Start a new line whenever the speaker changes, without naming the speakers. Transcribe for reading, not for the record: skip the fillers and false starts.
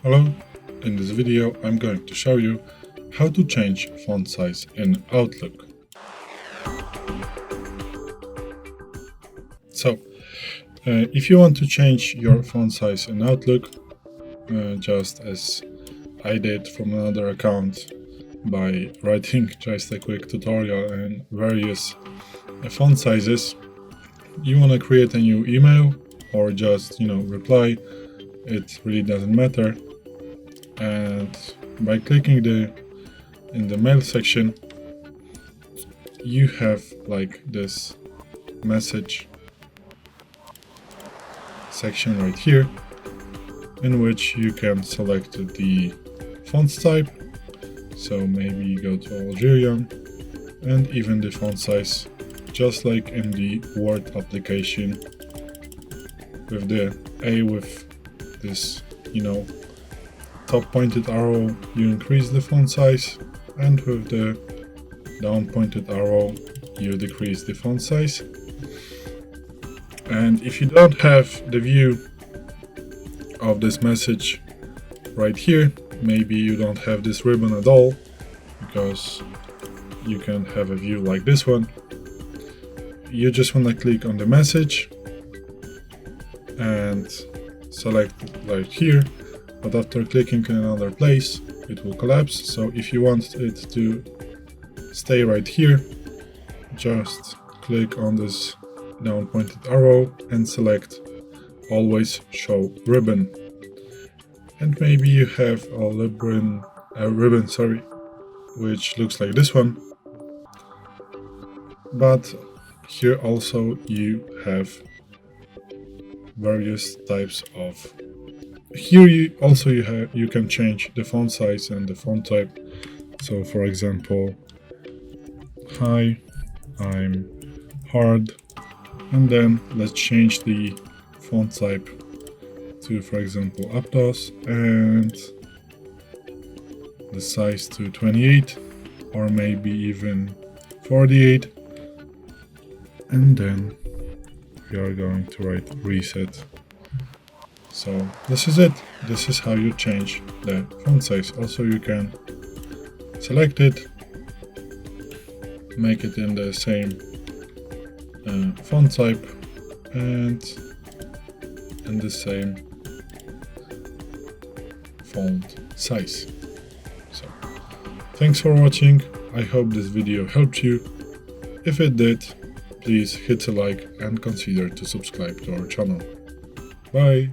Hello, in this video I'm going to show you how to change font size in Outlook. So, if you want to change your font size in Outlook, just as I did from another account by writing just a quick tutorial and various font sizes, you want to create a new email or just, reply. It really doesn't matter. And by clicking in the mail section, you have like this message section right here, in which you can select the font type. So maybe you go to Algerian, and even the font size, just like in the Word application with the A with this, top pointed arrow, you increase the font size, and with the down pointed arrow, you decrease the font size. And if you don't have the view of this message right here, maybe you don't have this ribbon at all, because you can have a view like this one. You just want to click on the message and select right here, but after clicking in another place it will collapse. So if you want it to stay right here, just click on this down pointed arrow and select always show ribbon. And maybe you have a ribbon, which looks like this one, but here also you have various types of. Here you can change the font size and the font type. So for example, hi, I'm hard, and then let's change the font type to, for example, Aptos, and the size to 28 or maybe even 48, and then we are going to write reset. So this is it. This is how you change the font size. Also, you can select it, make it in the same font type and in the same font size. So thanks for watching. I hope this video helped you. If it did, please hit a like and consider to subscribe to our channel. Bye!